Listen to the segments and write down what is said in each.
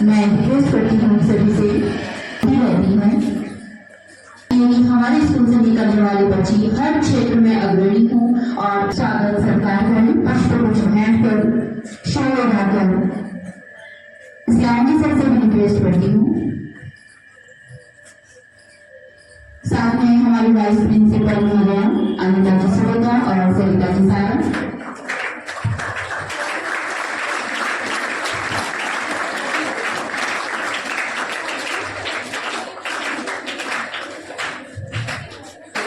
मैं रिक्वेस्ट करती हूँ सभी से भी रहती है कि हमारे स्कूल से निकलने वाले बच्चे हर क्षेत्र में अग्रणी हूँ और स्वागत सरकार करें, पुष्प भेंट कर, शोर उठाकर इस्लामी सर से भी रिक्वेस्ट करती हूँ। साथ में हमारी वाइस प्रिंसिपल महोदया अनिता जी सुरेगा और सरिता जी सारा।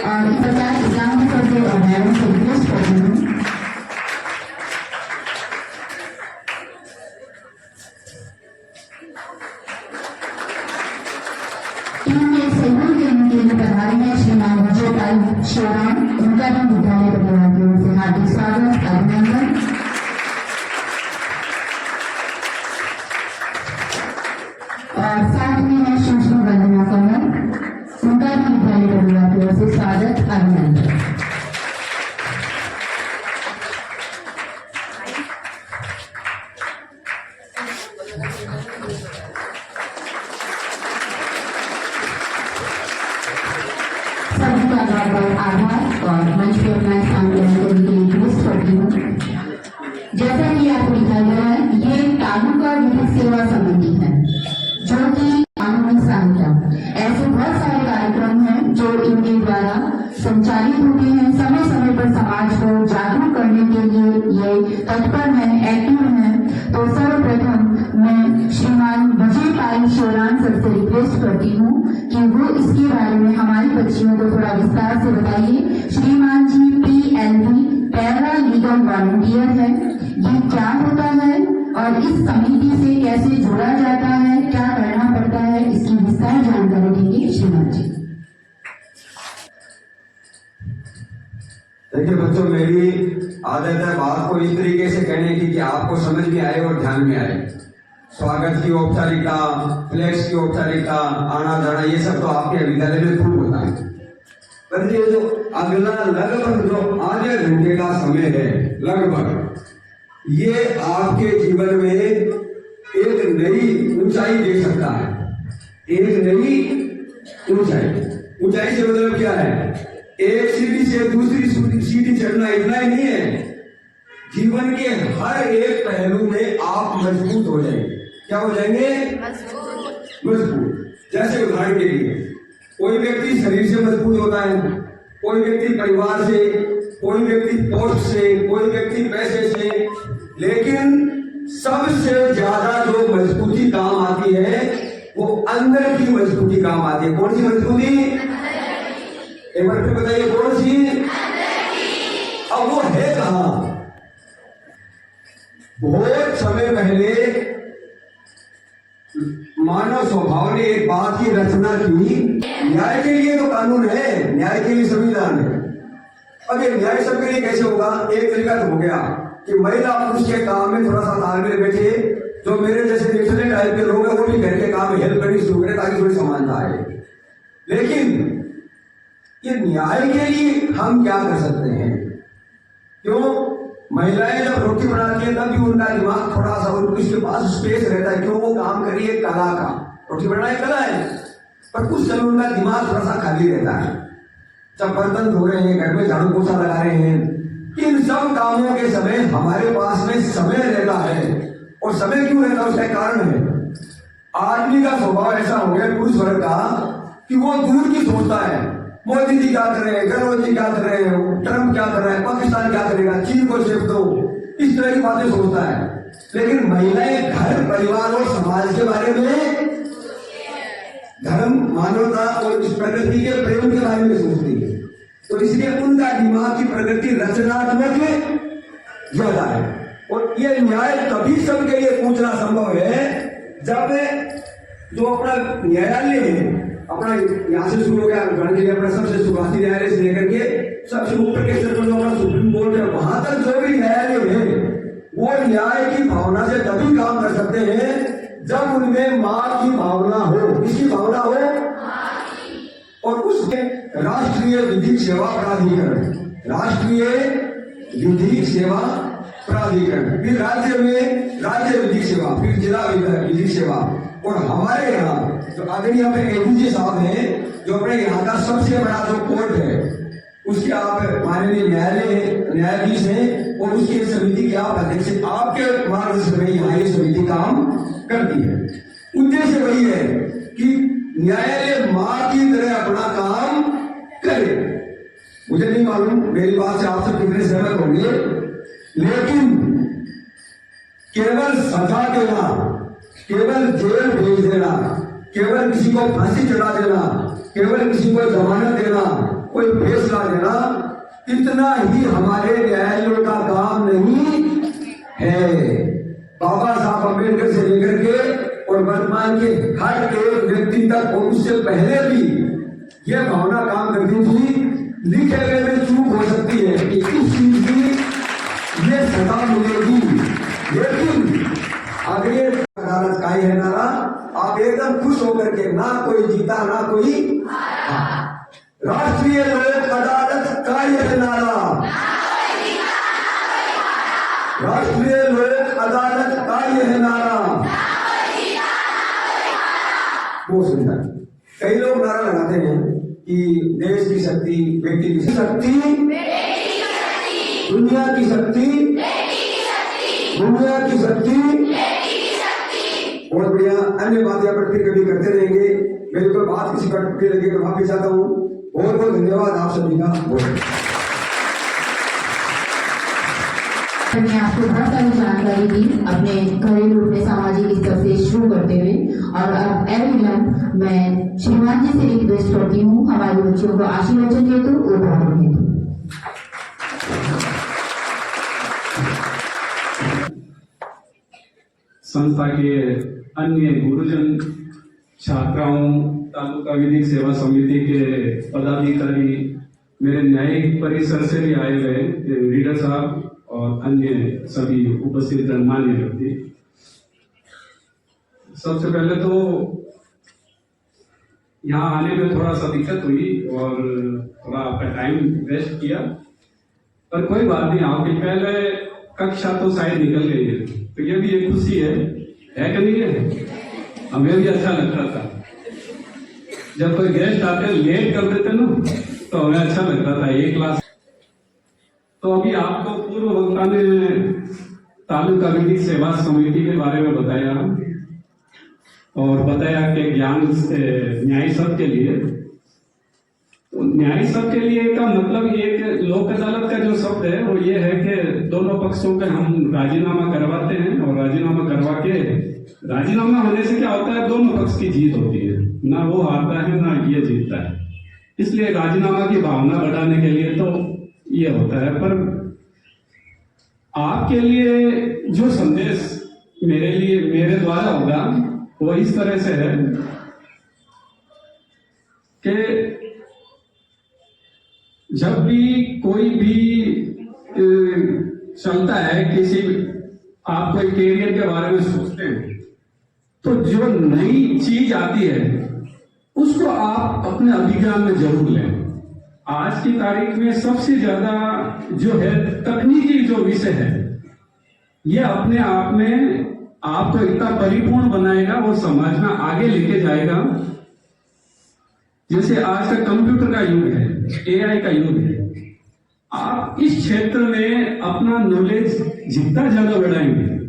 और इस प्रकार इस्लामी सर से और मैडम से रिक्वेस्ट करती हूँ सहयोग देने के लिए प्रभारी हैं श्रीमान विजय शिवराम, उनका भी विद्यालय परिवार की ओर से हार्दिक स्वागत अभिनंदन। और साथ में है सुश्री वंदना कमल, उनका भी विद्यालय परिवार की ओर से स्वागत अभिनंदन। सभी का बहुत बहुत आभार और मंच पर अपना स्थान ग्रहण करने के लिए रिक्वेस्ट करती हूँ। जैसा कि आपको दिखाया गया है, ये तालुका विधिक सेवा समिति है जो कि कानूनी सहायता, ऐसे बहुत सारे कार्यक्रम हैं जो इनके द्वारा संचालित होते हैं। समय समय पर समाज को जागरूक करने के लिए ये तत्पर है, एक्टिव है। तो सर्वप्रथम मैं श्रीमान विजय पाल शिवराम सर से रिक्वेस्ट करती हूँ कि वो इसके बारे में हमारी बच्चियों को थोड़ा विस्तार से बताइए। श्रीमान जी PLV पैरा लीगल वॉलंटियर है, ये क्या होता है और इस समिति से कैसे जुड़ा जाता है, क्या करना पड़ता है, इसकी विस्तार जानकारी देंगे श्रीमान जी। देखिए बच्चों, मेरी आदत है बात को इस तरीके से कहने की कि आपको समझ में आए और ध्यान में आए। स्वागत की औपचारिकता, फ्लैक्स की औपचारिकता, आना जाना, ये सब तो आपके विद्यालय में खूब होता है। पर ये जो अगला लगभग जो आधे घंटे का समय है लगभग, ये आपके जीवन में एक नई ऊंचाई दे सकता है। एक नई ऊंचाई, ऊंचाई से मतलब क्या है? एक सीढ़ी से दूसरी सीढ़ी चढ़ना इतना ही नहीं है, जीवन के हर एक पहलू में आप मजबूत हो जाएंगे। क्या हो जाएंगे? मजबूत। जैसे उदाहरण के लिए, कोई व्यक्ति शरीर से मजबूत होता है, कोई व्यक्ति परिवार से, कोई व्यक्ति पोस्ट से, कोई व्यक्ति पैसे से, लेकिन सबसे ज्यादा जो मजबूती काम आती है वो अंदर की मजबूती काम आती है। कौन सी मजबूती? एक बार फिर बताइए, कौन सी? अब वो है कहां? बहुत समय पहले मानव स्वभाव ने एक बात की रचना की। न्याय के लिए तो कानून है, न्याय के लिए संविधान है। अब ये न्याय सबके लिए कैसे होगा? एक तरीका तो हो गया कि महिला पुरुष के काम में थोड़ा सा तालमेल बैठे, जो मेरे जैसे नेचुरल टाइप के लोग हैं वो भी घर के काम में हेल्प करनी शुरू करें ताकि थोड़ी समानता आए। लेकिन ये न्याय के लिए हम क्या कर सकते हैं? क्यों? महिलाएं जब रोटी बनाती हैं तब भी उनका दिमाग थोड़ा सा, उसके पास स्पेस रहता है। क्यों? वो काम करी है कला का, रोटी बनाना एक कला है, पर कुछ समय उनका दिमाग थोड़ा सा खाली रहता है। जब बर्तन धो रहे हैं, घर में झाड़ू पोछा लगा रहे हैं, इन सब कामों के समय हमारे पास में समय रहता है। और समय क्यों रहता है? उसका कारण है आदमी का स्वभाव ऐसा हो गया, पुरुष वर्ग का, कि वो दूर की सोचता है। मोदी जी क्या कर रहे हैं, गहलोत जी क्या कर रहे हैं, ट्रंप क्या कर रहा है, पाकिस्तान क्या करेगा, चीन को सेफ दो, इस तरह की बातें सोचता है। लेकिन महिलाएं घर, परिवार और समाज के बारे में, धर्म, मानवता और इस प्रगति के प्रेम के बारे में सोचती है। तो इसलिए उनका दिमाग की प्रगति रचनात्मक ज्यादा है। और ये न्याय तभी सबके लिए पूछना संभव है जब जो अपना न्यायालय है, अपना यहाँ से शुरू हो गया अपना सबसे शुरुआती न्यायालय से लेकर के सबसे ऊपर के स्तर पर जो अपना सुप्रीम कोर्ट है, वहां तक जो भी न्यायालय है वो न्याय की भावना से तभी काम कर सकते हैं जब उनमें मां की भावना हो। किसकी भावना हो? और उसके राष्ट्रीय विधिक सेवा प्राधिकरण, राष्ट्रीय विधिक सेवा प्राधिकरण, राज्य में राज्य विधिक सेवा, फिर जिला विधिक सेवा। और हमारे यहाँ जो आदरणीय यहाँ पे एडीजी साहब हैं, जो अपने यहाँ का सबसे बड़ा जो कोर्ट है, उसके आप माननीय न्यायाधीश हैं और उसकी समिति के आप अध्यक्ष, आपके मार्गदर्शन में यहाँ ये समिति काम करती है। उद्देश्य वही है कि न्यायालय मां की तरह अपना काम करे। मुझे नहीं मालूम मेरी बात से आप सब कितने सहमत होंगे, लेकिन केवल सजा देना, केवल जेल भेज देना, केवल किसी को फांसी चढ़ा देना, केवल किसी को जमानत देना, कोई फैसला देना, इतना ही हमारे न्यायालयों का काम नहीं है। बाबा साहब अम्बेडकर से लेकर के और वर्तमान के हर एक व्यक्ति तक और उससे पहले भी यह भावना काम करती थी, लिखे हुए में चूक हो सकती है कि इस चीज की ये सजा मिलेगी, लेकिन अगले अदालत का ही है नारा, आप एकदम खुश होकर के, ना कोई जीता ना कोई राष्ट्रीय लोक अदालत का यह नारा, राष्ट्रीय लोक अदालत का यह नारा वो सुनता। कई लोग नारा लगाते हैं कि देश की शक्ति, व्यक्ति की शक्ति, दुनिया की शक्ति, दुनिया की शक्ति, बहुत बढ़िया। अन्य बातें यहाँ पर फिर कभी करते रहेंगे। मेरे को बात किसी पर टूटी लगी तो माफी चाहता हूँ। बहुत बहुत धन्यवाद आप सभी का। मैंने आपको बहुत सारी जानकारी दी अपने घरेलू, अपने सामाजिक स्तर से शुरू करते हुए, और अब एविलम मैं श्रीमान जी से रिक्वेस्ट करती हूँ हमारे बच्चों को आशीर्वचन हेतु उदाहरण हेतु। संस्था के अन्य गुरुजन, छात्राओं, तालुका विधिक सेवा समिति के पदाधिकारी, मेरे न्यायिक परिसर से भी आए हुए रीडर साहब और अन्य सभी उपस्थित गणमान्य व्यक्ति, सबसे पहले तो यहाँ आने में थोड़ा सा दिक्कत हुई और थोड़ा आपका टाइम वेस्ट किया, पर कोई बात नहीं। आपकी पहले कक्षा तो शायद निकल गई है, तो ये भी एक खुशी है कि नहीं है? हमें भी अच्छा लगता था जब कोई गेस्ट आते लेट कर देते ना, तो हमें अच्छा लगता था एक क्लास। तो अभी आपको पूर्व वक्ता ने तालुका विधिक सेवा समिति के बारे में बताया और बताया कि ज्ञान न्याय सबके लिए। तो न्याय सबके लिए का मतलब एक लोक अदालत का जो शब्द है वो ये है कि दोनों पक्षों के हम राजीनामा करवाते हैं, और राजीनामा करवा के, राजीनामा होने से क्या होता है, दोनों पक्ष की जीत होती है, ना वो हारता है ना ये जीतता है। इसलिए राजीनामा की भावना बढ़ाने के लिए तो ये होता है। पर आपके लिए जो संदेश मेरे लिए, मेरे द्वारा होगा, वो इस तरह से है कि जब भी कोई भी चलता है, किसी आप कोई कैरियर के बारे में सोचते हैं, तो जो नई चीज आती है उसको आप अपने अभिज्ञान में जरूर लें। आज की तारीख में सबसे ज्यादा जो है तकनीकी जो विषय है, ये अपने आप में आपको इतना परिपूर्ण बनाएगा, वो समाज में आगे लेके जाएगा। जैसे आज का कंप्यूटर का युग है, एआई का युग है, आप इस क्षेत्र में अपना नॉलेज जितना ज्यादा बढ़ाएंगे,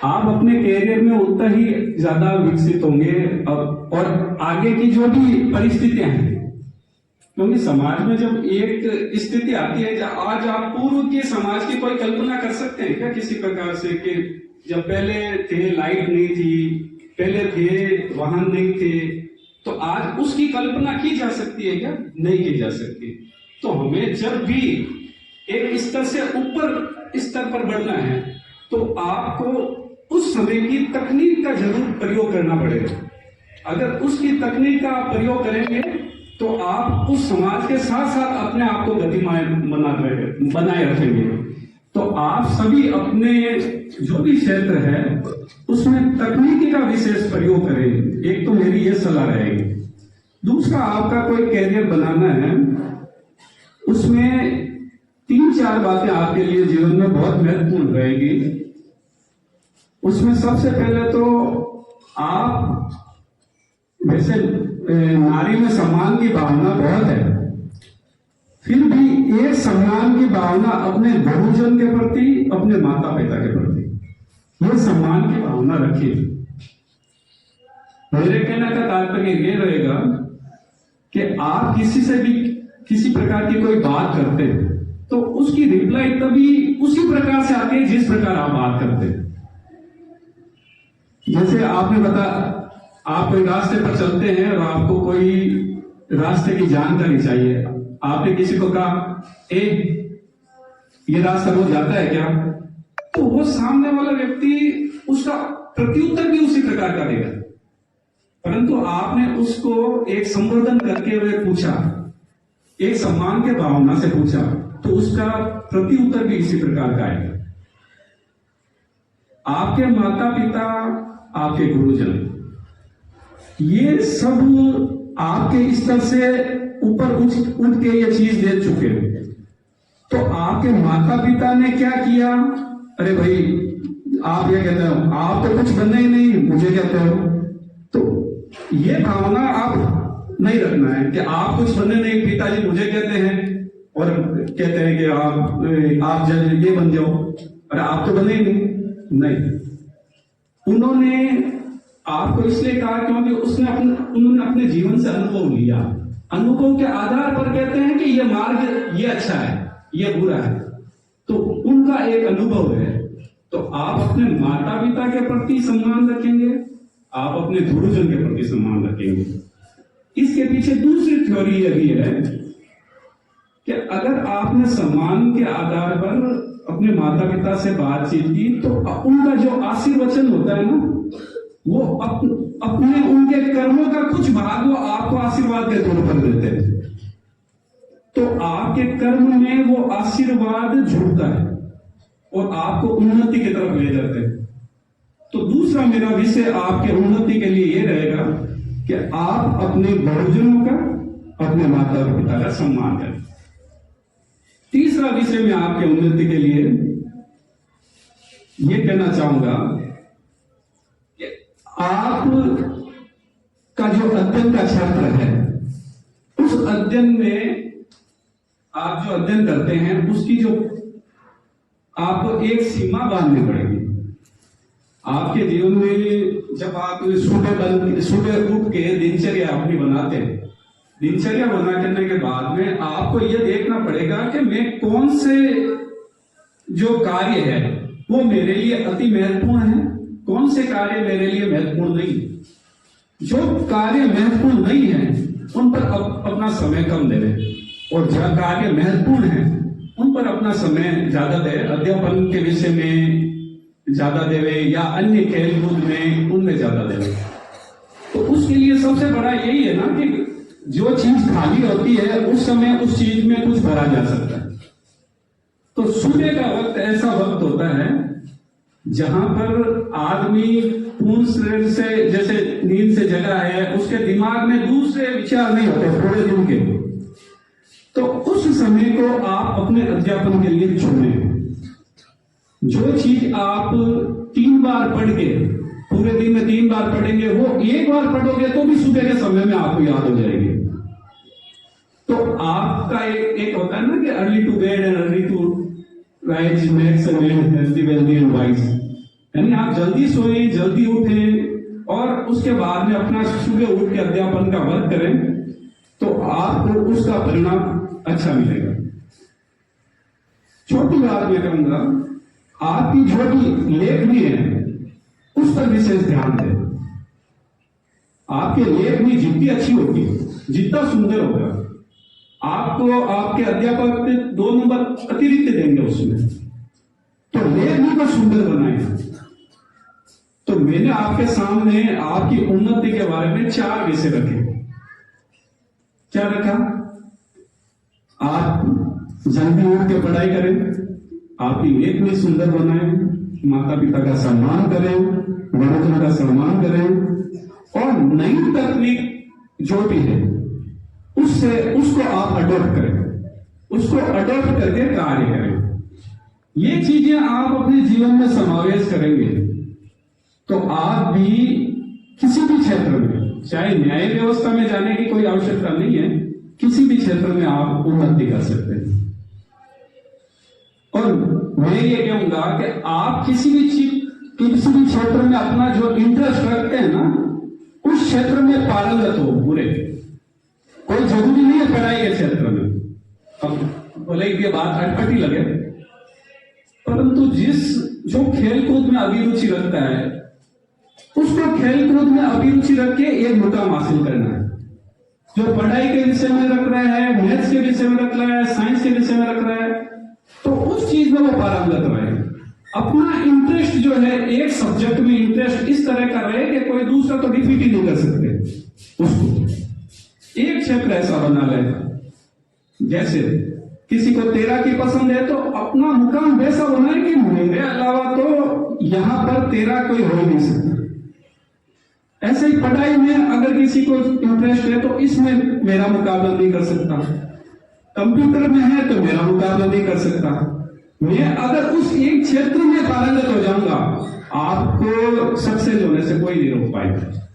आप अपने कैरियर में उतना ही ज्यादा विकसित होंगे। और आगे की जो भी परिस्थितियां हैं, क्योंकि समाज में जब एक स्थिति आती है, आज आप पूर्व के समाज की कोई कल्पना कर सकते हैं क्या किसी प्रकार से, कि जब पहले थे लाइट नहीं थी, पहले थे वाहन नहीं थे, तो आज उसकी कल्पना की जा सकती है क्या? नहीं की जा सकती। तो हमें जब भी एक स्तर से ऊपर स्तर पर बढ़ना है, तो आपको उस समय की तकनीक का जरूर प्रयोग करना पड़ेगा। अगर उसकी तकनीक का प्रयोग करेंगे तो आप उस समाज के साथ साथ अपने आप को गतिमान बनाए रखेंगे। तो आप सभी अपने जो भी क्षेत्र है उसमें तकनीकी का विशेष प्रयोग करें। एक तो मेरी ये सलाह रहेगी। दूसरा, आपका कोई कैरियर बनाना है, उसमें 3-4 बातें आपके लिए जीवन में बहुत महत्वपूर्ण रहेगी। उसमें सबसे पहले तो आप वैसे नारी में सम्मान की भावना बहुत है, फिर भी एक सम्मान की भावना अपने बहुजन के प्रति, अपने माता पिता के प्रति, ये सम्मान की भावना रखिए। मेरे कहने का तात्पर्य ये रहेगा कि आप किसी से भी किसी प्रकार की कोई बात करते हैं तो उसकी रिप्लाई तभी उसी प्रकार से आती है जिस प्रकार आप बात करते हैं। जैसे आपने बता, आप कोई रास्ते पर चलते हैं और आपको कोई रास्ते की जानकारी चाहिए, आपने किसी को कहा ये रास्ता रोज जाता है क्या, तो वो सामने वाला व्यक्ति उसका प्रत्युत्तर भी उसी प्रकार का देगा, परंतु आपने उसको एक संबोधन करके हुए पूछा, एक सम्मान के भावना से पूछा, तो उसका प्रत्युत्तर भी इसी प्रकार का आएगा। आपके माता पिता, आपके गुरुजन, ये सब आपके स्तर से ऊपर उठ के ये चीज दे चुके हैं। तो आपके माता पिता ने क्या किया, अरे भाई आप ये कहते हो, आप तो कुछ बनना ही नहीं, मुझे कहते हो, तो ये भावना आप नहीं रखना है कि आप कुछ बनने नहीं, पिताजी मुझे कहते हैं और कहते हैं कि आप ये बन जाओ, अरे आप तो बने ही नहीं। उन्होंने आपको इसलिए कहा क्योंकि उन्होंने अपने जीवन से अनुभव लिया, अनुभव के आधार पर कहते हैं कि ये मार्ग ये अच्छा है, ये बुरा है, तो उनका एक अनुभव है। तो आप अपने माता पिता के प्रति सम्मान रखेंगे, आप अपने गुरुजन के प्रति सम्मान रखेंगे। इसके पीछे दूसरी थ्योरी यह भी है कि अगर आपने सम्मान के आधार पर अपने माता पिता से बातचीत की तो उनका जो आशीर्वचन होता है ना, वो अपने उनके कर्मों का कुछ भाग वो आपको आशीर्वाद के तौर पर देते हैं, तो आपके कर्म में वो आशीर्वाद जुड़ता है और आपको उन्नति की तरफ ले जाते हैं। तो दूसरा मेरा विषय आपके उन्नति के लिए ये रहेगा कि आप अपने गुरुजनों का, अपने माता पिता का सम्मान करें। तीसरा विषय में आपके उन्नति के लिए ये कहना चाहूंगा कि आप का जो अध्ययन का क्षेत्र है, उस अध्ययन में आप जो अध्ययन करते हैं उसकी जो आपको एक सीमा बांधनी पड़ेगी। आपके जीवन में जब आप सुबह उठ के दिनचर्या अपनी बनाते हैं, दिनचर्या बना करने के बाद में आपको यह देखना पड़ेगा कि मैं कौन से जो कार्य है वो मेरे लिए अति महत्वपूर्ण है, कौन से कार्य मेरे लिए महत्वपूर्ण नहीं। जो कार्य महत्वपूर्ण नहीं है उन पर अपना समय कम देवे और जो कार्य महत्वपूर्ण है उन पर अपना समय ज्यादा दे, अध्यापन के विषय में ज्यादा देवे या अन्य खेलकूद में उनमें ज्यादा देवे। तो उसके लिए सबसे बड़ा यही है ना कि जो चीज खाली होती है उस समय उस चीज में कुछ भरा जा सकता है। तो सुबह का वक्त ऐसा वक्त होता है जहां पर आदमी पूर्ण शरीर से, जैसे नींद से जगा है, उसके दिमाग में दूसरे विचार नहीं होते पूरे दिन के, तो उस समय को आप अपने अध्यापन के लिए चुनें। जो चीज आप 3 बार पढ़ के, पूरे दिन में 3 बार पढ़ेंगे, वो एक बार पढ़ोगे तो भी सुबह के समय में आपको याद हो जाएगी। तो आपका एक होता है ना कि early to bed and early to rise makes a man healthy wealthy and wise, यानी आप जल्दी सोएं, जल्दी उठें और उसके बाद में अपना सुबह उठ के अध्यापन का वर्क करें, तो आपको उसका परिणाम अच्छा मिलेगा। छोटी बात मैं कहूंगा, आपकी जो भी लेखनी है उस पर विशेष ध्यान दें। आपकी लेखनी जितनी अच्छी होगी, जितना सुंदर होगा, आपको आपके अध्यापक 2 नंबर अतिरिक्त देंगे उसमें। तो लेखनी को सुंदर बनाए। तो मैंने आपके सामने आपकी उन्नति के बारे में 4 विषय रखे। क्या रखा? आप जल्दी उठ के पढ़ाई करें, आपकी लेखनी सुंदर बनाएं, माता पिता का सम्मान करें, गुरुजनों का सम्मान करें और नई तकनीक जो भी है उसको आप अडॉप्ट करें, उसको अडॉप्ट करके कार्य करें। ये चीजें आप अपने जीवन में समावेश करेंगे तो आप भी किसी भी क्षेत्र में, चाहे न्याय व्यवस्था में जाने की कोई आवश्यकता नहीं है, किसी भी क्षेत्र में आप उन्नति कर सकते हैं। और मैं ये कहूंगा कि आप किसी भी क्षेत्र में अपना जो इंटरेस्ट रखते हैं ना, उस क्षेत्र में पारंगत हो पूरे। कोई जरूरी नहीं है पढ़ाई के क्षेत्र में, अब भले ही ये बात अटपटी लगे, परंतु जो खेलकूद में अभिरुचि रखता है, उसको खेलकूद में अभिरुचि रख के एक मुकाम हासिल करना है। जो पढ़ाई के विषय में रख रहा है, मैथ्स के विषय में रख रहा है, साइंस के विषय में रख रहा है, तो उस चीज में वो पारंगत रहे। अपना इंटरेस्ट जो है, एक सब्जेक्ट में इंटरेस्ट इस तरह का रहे कि कोई दूसरा तो डिफीट ही नहीं कर सकते उसको। एक क्षेत्र ऐसा बना ले, जैसे किसी को तैराकी पसंद है तो अपना मुकाम वैसा बनाए कि मेरे अलावा तो यहां पर तैराक कोई हो नहीं सकता। ऐसे ही पढ़ाई में अगर किसी को इंटरेस्ट है तो इसमें मेरा मुकाबला नहीं कर सकता, कंप्यूटर में है तो मेरा मुकाबला नहीं कर सकता। मैं अगर उस एक क्षेत्र में पारंगत हो जाऊंगा, आपको सक्सेस होने से कोई नहीं रोक पाएगा।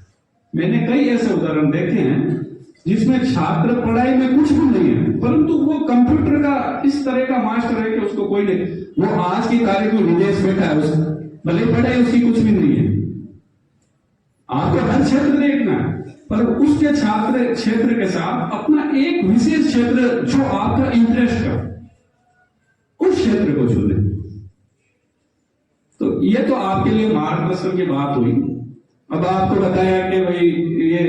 मैंने कई ऐसे उदाहरण देखे हैं जिसमें छात्र पढ़ाई में कुछ भी नहीं है, परंतु वो कंप्यूटर का इस तरह का मास्टर है कि उसको कोई नहीं, वो आज की तारीख में विदेश बैठा है, भले पढ़ाई उसकी कुछ भी नहीं है। आपको हर क्षेत्र देखना है, पर उसके छात्र क्षेत्र के साथ अपना एक विशेष क्षेत्र जो आपका इंटरेस्ट है, उस क्षेत्र को चुने। तो ये तो आपके लिए मार्गदर्शन की बात हुई। अब आपको बताया कि भाई ये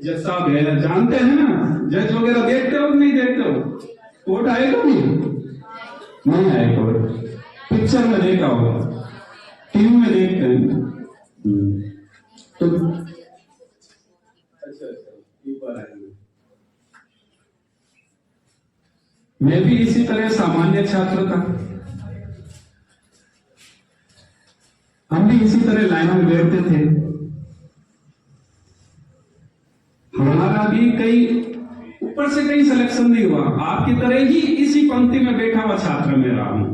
जज साहब है, जानते हैं ना, जज वगैरह देखते हो नहीं देखते हो? कोर्ट आए कभी? नहीं आए कोर्ट, पिक्चर में देखा होगा, टीवी में देखते हैं। तो मैं भी इसी तरह सामान्य छात्र था, हम भी इसी तरह लाइन में बैठते थे। हमारा भी कई ऊपर से कहीं सिलेक्शन नहीं हुआ, आपकी तरह ही इसी पंक्ति में बैठा हुआ छात्र में रहा हूं।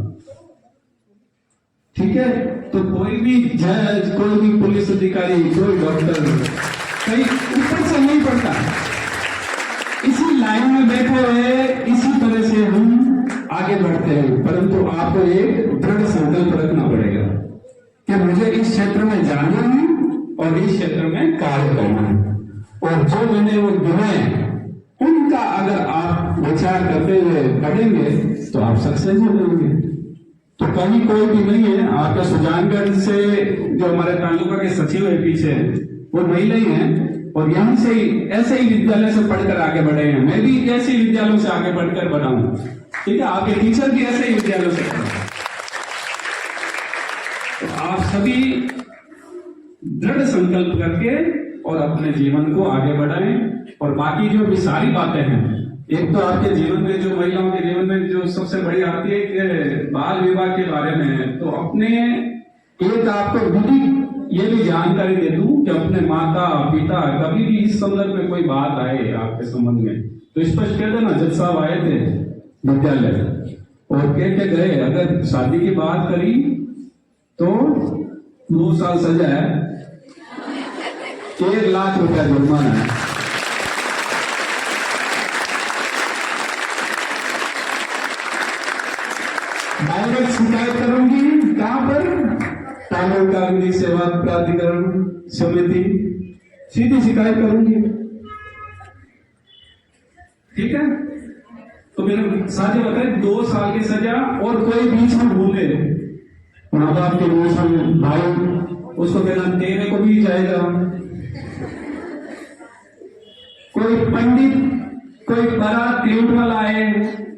ठीक है, तो कोई भी जज, कोई भी पुलिस अधिकारी, कोई डॉक्टर कहीं ऊपर से नहीं पड़ता, इसी लाइन में बैठे हुए इसी तरह से हम आगे बढ़ते हैं। परंतु आपको एक दृढ़ संकल्प रखना पड़ेगा कि मुझे इस क्षेत्र में जाना है और इस क्षेत्र में कार्य करना है, और जो मैंने वो गिनाए उनका अगर आप विचार करते हुए पढ़ेंगे तो आप सक्सेस हो जाएंगे। तो कहीं कोई भी नहीं है, आपका सुजानगढ़ से जो हमारे तालुका के सचिव है पीछे, वो महिला ही है, और यहां से ही ऐसे ही विद्यालय से पढ़कर आगे बढ़े हैं। मैं भी ऐसे ही विद्यालयों से आगे बढ़कर बढ़ा हूं। ठीक है, आपके टीचर भी ऐसे ही विद्यालयों से पढ़े। तो आप सभी दृढ़ संकल्प करके और अपने जीवन को आगे बढ़ाएं। और बाकी जो भी सारी बातें हैं, एक तो आपके जीवन में, जो महिलाओं के जीवन में जो सबसे बड़ी आती है कि बाल विवाह के बारे में है, तो अपने एक आपको विधि ये भी जानकारी दे दूं कि अपने माता पिता कभी भी इस संदर्भ में कोई बात आए आपके संबंध में तो स्पष्ट कह देना। जज साहब आए थे विद्यालय और कह के गए, अगर शादी की बात करी तो 2 साल सजा है, 1 लाख रुपया जुर्माना है। डायरेक्ट शिकायत करूंगी कहां पर? तालुका विधिक सेवा प्राधिकरण समिति, सीधी शिकायत करूंगी। ठीक है, तो मेरे साथी बताए 2 साल की सजा, और कोई बीच में भूले माँ बाप के बीच में भाई, उसको कहना तेरे को भी जाएगा। कोई पंडित, कोई बारात टेंट वाला आए,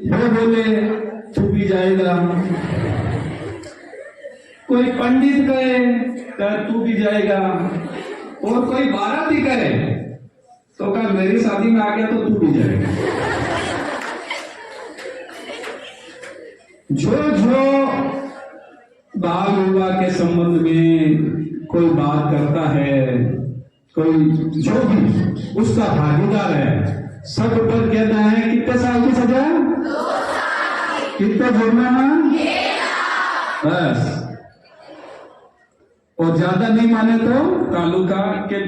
वो बोले तू भी जाएगा। कोई पंडित कहे तू भी जाएगा, और कोई बाराती कहे तो कहा मेरी शादी में आ गया तो तू भी जाएगा। जो बाल विवाह के संबंध में कोई बात करता है, कोई जो भी उसका भागीदार है, सब पर कहता है कितने साल की सजा, कितना जुर्माना, बस। और ज्यादा नहीं माने तो तालुका के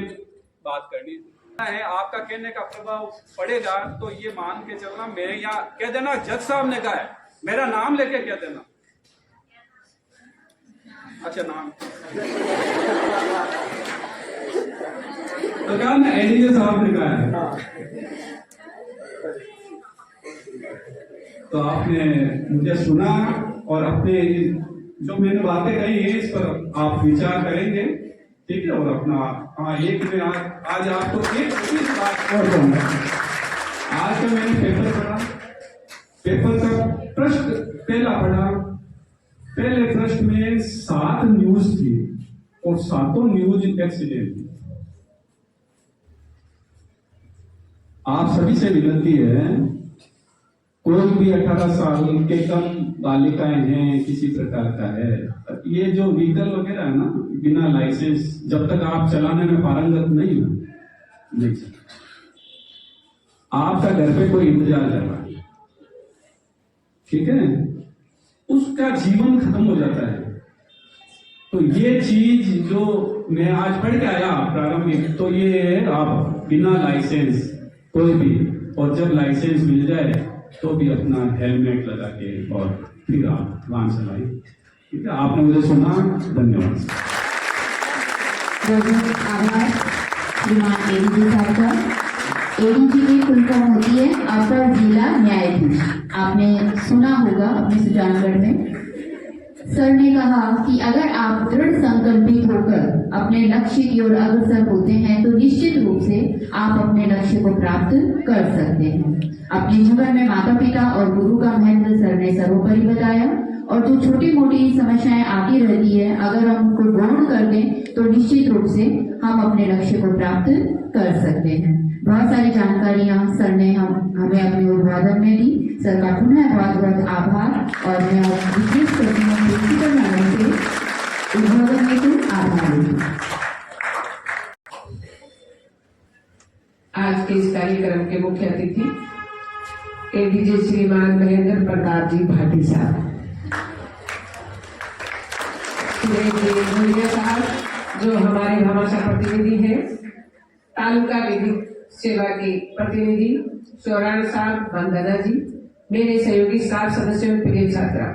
बात करनी है। आपका कहने का प्रभाव पड़ेगा तो ये मान के चलना, मेरे यहाँ कह देना जज साहब ने कहा है, मेरा नाम लेके कह देना। अच्छा नाम तो क्या मैं एडीजे साहब ने कहा है। तो आपने मुझे सुना और अपने जो मैंने बातें कही है इस पर आप विचार करेंगे, ठीक है। और अपना एक में आज आपको एक चीज बात और कहूंगा। आज का मैंने पेपर पढ़ा, पेपर का प्रश्न पहला पढ़ा, पहले प्रश्न में 7 न्यूज थी और 7 न्यूज एक्सीडेंट थी। आप सभी से विनती है, कोई भी 18 साल के कम बालिकाएं हैं, किसी प्रकार का है, ये जो व्हीकल वगैरह है ना, बिना लाइसेंस जब तक आप चलाने में पारंगत नहीं हो, नहीं आपका घर पे कोई इंतजार कर रहा है, ठीक है, उसका जीवन खत्म हो जाता है। तो ये चीज जो मैं आज पढ़ के आया प्रारंभिक, तो ये आप बिना लाइसेंस कोई भी, और जब लाइसेंस मिल जाए तो भी अपना हेलमेट लगा के और फिर आप वाहन चलाएं, ठीक है। आपने मुझे सुना, धन्यवाद। आभार श्रीमान एडीजी साहब का। एडीजी की फुल फॉर्म होती है अपर जिला न्यायाधीश। आपने सुना होगा अपने सुजानगढ़ में सर ने कहा कि अगर आप दृढ़ संकल्पित होकर अपने लक्ष्य की ओर अग्रसर होते हैं तो निश्चित रूप से आप अपने लक्ष्य को प्राप्त कर सकते हैं। अपने जीवन में माता पिता और गुरु का महत्व सर ने सर्वोपरि बताया, और जो छोटी मोटी समस्याएं आती रहती है, अगर हम उनको ग्रहण कर दें तो निश्चित रूप से हम अपने लक्ष्य को प्राप्त कर सकते हैं। बहुत सारी जानकारियां सर ने हमें अपने उद्बोधन में दी। सर का पुनः बहुत बहुत आभार, और मैं विशेष करती हूँ प्रिंसिपल मैडम से उद्बोधन में तो आभार देती हूँ। आज के इस कार्यक्रम के मुख्य अतिथि एडीजे श्रीमान महेंद्र प्रताप जी भाटी साहब, साहब जो हमारे भामाशाह प्रतिनिधि हैं, तालुका विधिक सेवा के प्रतिनिधि चौरान साहब, वंदना जी, मेरे सहयोगी स्टाफ सदस्यों, प्रिय छात्रा।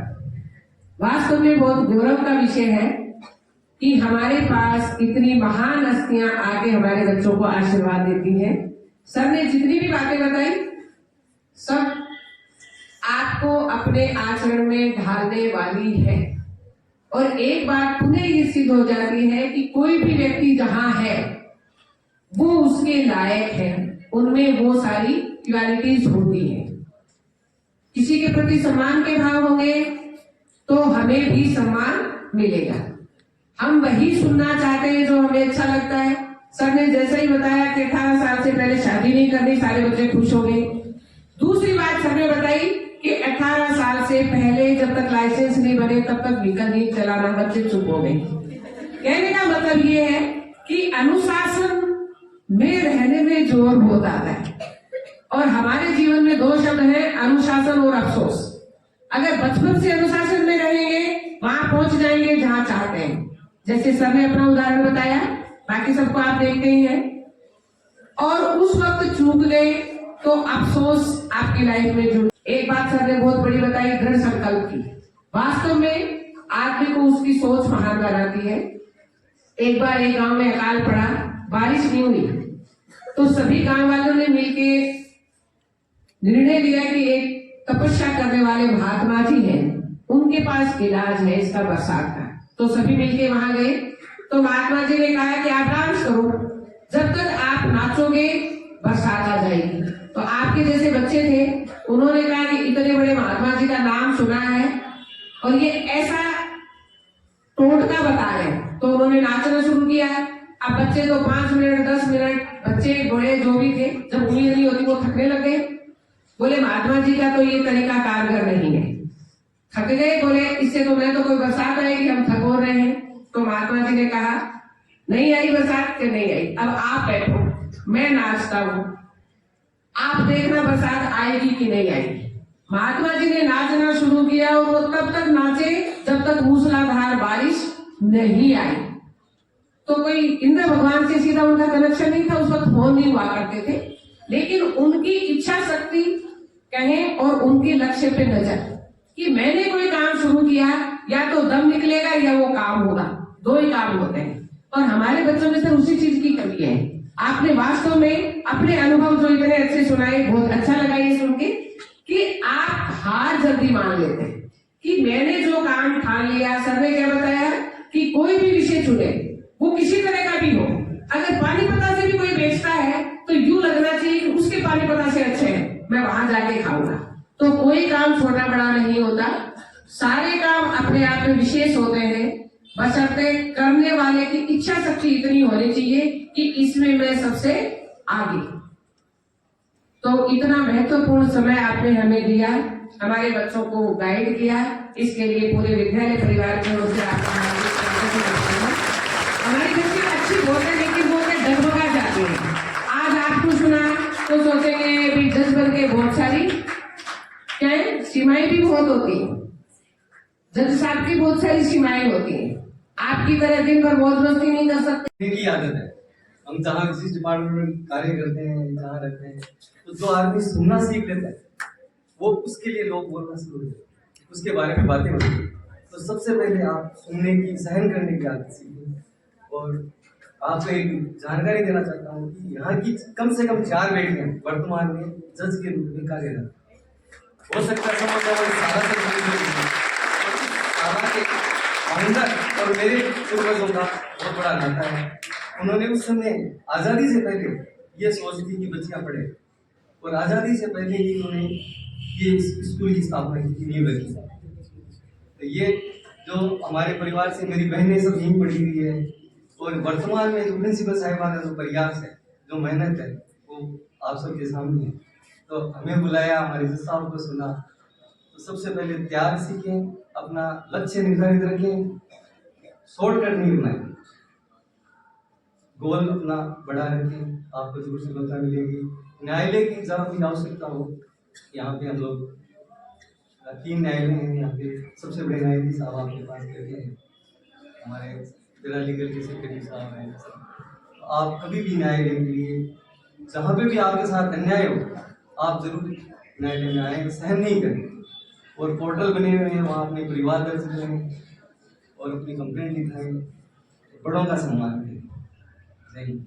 वास्तव में बहुत गौरव का विषय है कि हमारे पास इतनी महान हस्तियां आके हमारे बच्चों को आशीर्वाद देती हैं। सर ने जितनी भी बातें बताई सब आपको अपने आचरण में ढालने वाली है, और एक बात पुनः ये सिद्ध हो जाती है कि कोई भी व्यक्ति जहां है वो उसके लायक है, उनमें वो सारी क्वालिटीज होती है। किसी के प्रति सम्मान के भाव होंगे तो हमें भी सम्मान मिलेगा। हम वही सुनना चाहते हैं जो हमें अच्छा लगता है। सर ने जैसा ही बताया कि 18 साल से पहले शादी नहीं करनी, सारे बच्चे खुश हो गए। दूसरी बात सर ने बताई कि 18 साल से पहले जब तक लाइसेंस नहीं बने तब तक व्हीकल नहीं चलाना, बच्चे चुप हो गए। कहने का मतलब ये है कि अनुशासन में रहने में जोर बहुत आता है, और हमारे जीवन में 2 शब्द हैं, अनुशासन और अफसोस। अगर बचपन से अनुशासन में रहेंगे वहां पहुंच जाएंगे जहां चाहते हैं। जैसे सर ने अपना उदाहरण बताया, बाकी सबको आप देखते ही हैं, और उस वक्त चूक गए तो अफसोस आपकी लाइफ में जुड़। एक बात सर ने बहुत बड़ी बताई, दृढ़ संकल्प की। वास्तव में आदमी को उसकी सोच महान बनाती है। एक बार एक गांव में अकाल पड़ा, बारिश नहीं हुई, तो सभी गांव वालों ने मिलके निर्णय लिया कि एक तपस्या करने वाले महात्मा जी हैं, उनके पास इलाज है इसका, बरसात का। तो सभी मिलके वहां गए। तो महात्मा जी ने कहा कि आप डांस करो, जब तक आप नाचोगे बरसात आ जाएगी। तो आपके जैसे बच्चे थे, उन्होंने कहा कि इतने बड़े महात्मा जी का नाम सुना है और ये ऐसा टोटका बता रहे हैं, तो उन्होंने नाचना शुरू किया। अब बच्चे तो 5 मिनट 10 मिनट, बच्चे बड़े जो भी थे, जब उम्मीद नहीं होती वो थकने लगे। बोले महात्मा जी का तो ये तरीका कारगर नहीं है। थक गए, बोले इससे तो मैं तो कोई बरसात आएगी, हम थक हो रहे हैं। तो महात्मा जी ने कहा नहीं आई बरसात, के नहीं आई, अब आप बैठो, मैं नाचता हूं, आप देखना बरसात आएगी कि नहीं आएगी। महात्मा जी ने नाचना शुरू किया और वो तब तक नाचे जब तक मूसलाधार बारिश नहीं आई। कोई इंद्र भगवान से सीधा उनका कनेक्शन नहीं था, उस वक्त फोन नहीं हुआ करते थे, लेकिन उनकी इच्छा शक्ति कहें और उनके लक्ष्य पे नजर कि मैंने कोई काम शुरू किया, या तो दम निकलेगा या वो काम होगा, दो ही काम होते हैं। और हमारे बच्चों में सिर्फ उसी चीज की कमी है। आपने वास्तव में अपने अनुभव जो इतने अच्छे सुनाए, बहुत अच्छा लगा ये सुन के कि आप हार जल्दी मान लेते हैं कि मैंने जो काम ठान लिया। सर ने क्या बताया कि कोई भी विषय चुने, वो किसी तरह का भी हो, अगर पानीपता से भी कोई बेचता है तो यूं लगना चाहिए कि उसके पानीपता से अच्छे है, मैं वहां जाके खाऊंगा। तो कोई काम छोटा बड़ा नहीं होता, सारे काम अपने आप में विशेष होते हैं, बशर्ते करने वाले की इच्छा शक्ति इतनी होनी चाहिए कि इसमें मैं सबसे आगे। तो इतना महत्वपूर्ण समय आपने हमें दिया, हमारे बच्चों को गाइड किया, इसके लिए पूरे विद्यालय परिवार की ओर से आपका हार्दिक स्वागत करते हैं। हमारी बच्ची अच्छी बोलते लेकिन वो डगमगा जाते हैं। आज आपको सुना तो सोचेंगे भी जज बन के बहुत सारी क्या है, सीमाएं भी बहुत होती है, जज साहब की बहुत सारी सीमाएं होती है। आपकी तरह दिन भर मौज मस्ती नहीं कर सकते। की आदत है, हम जहाँ किसी डिपार्टमेंट में कार्य करते हैं, जहाँ रहते हैं, तो जो आदमी सुनना सीख लेता है, वो उसके लिए लोग बोलना शुरू हो जाते, उसके बारे में बातें होती हैं। तो सबसे पहले आप सुनने की, सहन करने की आदत सीखें। और आपको एक जानकारी देना चाहता हूँ कि यहाँ की कम से कम 4 बेटियां वर्तमान में जज के रूप में कार्यरत। हो सकता है और मेरे पूर्वजों का बहुत बड़ा नाता है। उन्होंने उस समय आज़ादी से पहले ये सोच थी कि बच्चियां पढ़े, और आज़ादी से पहले ही उन्होंने ये स्कूल की स्थापना की, नींव रखी। तो ये जो हमारे परिवार से मेरी बहनें सब यहीं पढ़ी हुई है, और वर्तमान में जो प्रिंसिपल साहिबा का जो प्रयास है, जो मेहनत है, वो आप सबके सामने है। तो हमें बुलाया, हमारे जज साहब को सुना। तो सबसे पहले त्याग सीखें, अपना लक्ष्य निर्धारित रखें, शॉर्टकट नहीं बनाएं, गोल अपना बड़ा रखें, आपको जरूर सफलता मिलेगी। न्यायालय की जहाँ भी आवश्यकता हो, यहाँ पे हम लोग 3 न्यायालय हैं यहाँ पे। सबसे बड़े न्यायाधीश साहब आपके पास बैठे हैं, हमारे जिला लीगल के सेक्रेटरी साहब हैं। तो आप कभी भी न्यायालय के लिए, जहाँ पे भी आपके साथ अन्याय हो, आप जरूर न्यायालय में आए, सहन नहीं करें। और पोर्टल बने हुए हैं, वहाँ अपने परिवार दर्ज करें और अपनी कंप्लेंट लिखाएं, बड़ों का सम्मान करें। जय हिंद।